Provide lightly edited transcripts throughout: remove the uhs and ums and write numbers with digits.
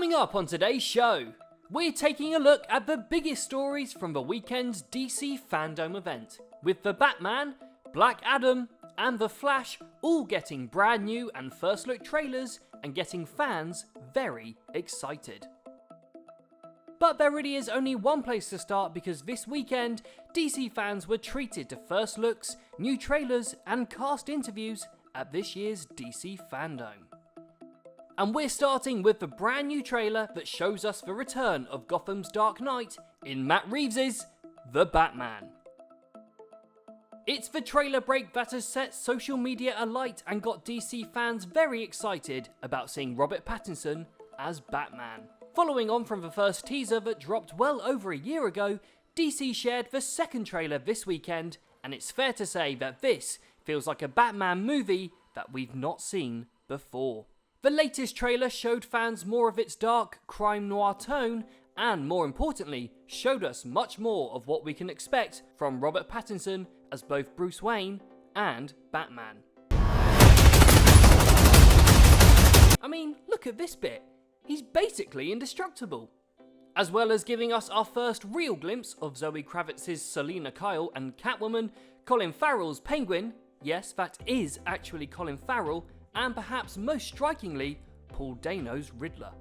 Coming up on today's show, we're taking a look at the biggest stories from the weekend's DC Fandome event, with The Batman, Black Adam, and The Flash all getting brand new and first look trailers and getting fans very excited. But there really is only one place to start, because this weekend, DC fans were treated to first looks, new trailers, and cast interviews at this year's DC Fandome. And we're starting with the brand new trailer that shows us the return of Gotham's Dark Knight in Matt Reeves' The Batman. It's the trailer break that has set social media alight and got DC fans very excited about seeing Robert Pattinson as Batman. Following on from the first teaser that dropped well over a year ago, DC shared the second trailer this weekend, and it's fair to say that this feels like a Batman movie that we've not seen before. The latest trailer showed fans more of its dark, crime noir tone, and more importantly, showed us much more of what we can expect from Robert Pattinson as both Bruce Wayne and Batman. I mean, look at this bit. He's basically indestructible. As well as giving us our first real glimpse of Zoe Kravitz's Selina Kyle and Catwoman, Colin Farrell's Penguin, yes, that is actually Colin Farrell, and perhaps most strikingly, Paul Dano's Riddler.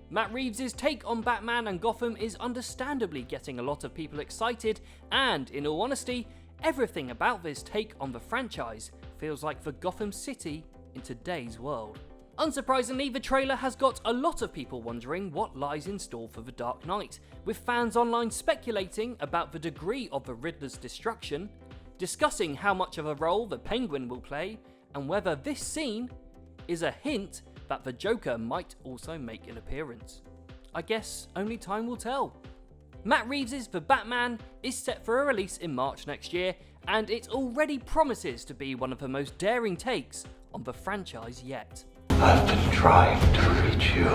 Matt Reeves' take on Batman and Gotham is understandably getting a lot of people excited, and in all honesty, everything about this take on the franchise feels like the Gotham City in today's world. Unsurprisingly, the trailer has got a lot of people wondering what lies in store for The Dark Knight, with fans online speculating about the degree of the Riddler's destruction, discussing how much of a role the Penguin will play, and whether this scene is a hint that the Joker might also make an appearance. I guess only time will tell. Matt Reeves' The Batman is set for a release in March next year, and it already promises to be one of the most daring takes on the franchise yet. I've been trying to reach you.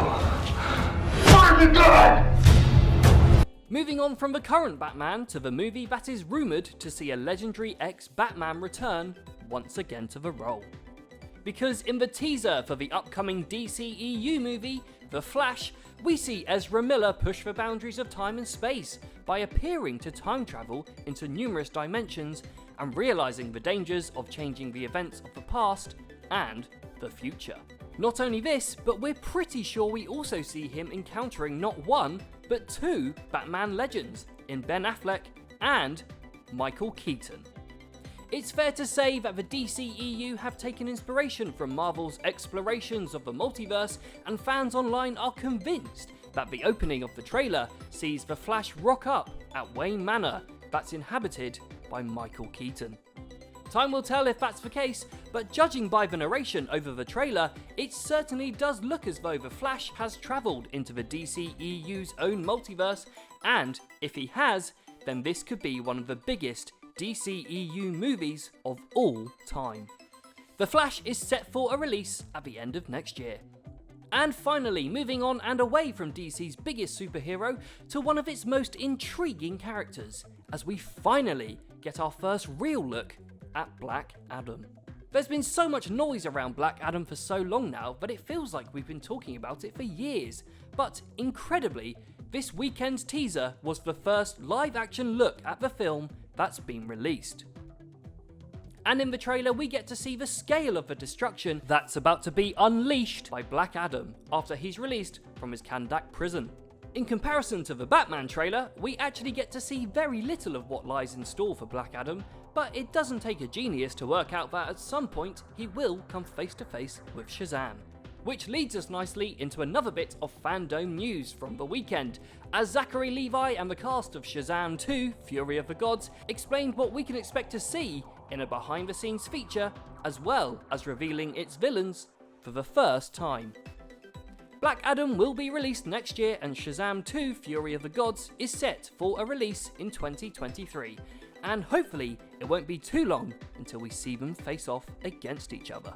Find the God! Moving on from the current Batman to the movie that is rumoured to see a legendary ex-Batman return once again to the role. Because in the teaser for the upcoming DCEU movie, The Flash, we see Ezra Miller push the boundaries of time and space by appearing to time travel into numerous dimensions and realising the dangers of changing the events of the past and the future. Not only this, but we're pretty sure we also see him encountering not one, but two Batman legends in Ben Affleck and Michael Keaton. It's fair to say that the DCEU have taken inspiration from Marvel's explorations of the multiverse, and fans online are convinced that the opening of the trailer sees the Flash rock up at Wayne Manor that's inhabited by Michael Keaton. Time will tell if that's the case, but judging by the narration over the trailer, it certainly does look as though the Flash has travelled into the DCEU's own multiverse, and if he has, then this could be one of the biggest DCEU movies of all time. The Flash is set for a release at the end of next year. And finally, moving on and away from DC's biggest superhero to one of its most intriguing characters, as we finally get our first real look at Black Adam. There's been so much noise around Black Adam for so long now that it feels like we've been talking about it for years, but incredibly, this weekend's teaser was the first live-action look at the film that's been released. And in the trailer we get to see the scale of the destruction that's about to be unleashed by Black Adam after he's released from his Kandak prison. In comparison to the Batman trailer, we actually get to see very little of what lies in store for Black Adam, but it doesn't take a genius to work out that at some point he will come face to face with Shazam. Which leads us nicely into another bit of fandom news from the weekend, as Zachary Levi and the cast of Shazam 2: Fury of the Gods explained what we can expect to see in a behind-the-scenes feature, as well as revealing its villains for the first time. Black Adam will be released next year, and Shazam 2: Fury of the Gods is set for a release in 2023, and hopefully it won't be too long until we see them face off against each other.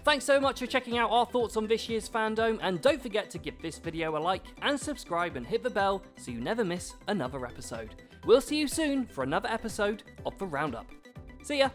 Thanks so much for checking out our thoughts on this year's Fandome, and don't forget to give this video a like and subscribe and hit the bell so you never miss another episode. We'll see you soon for another episode of The Roundup. See ya!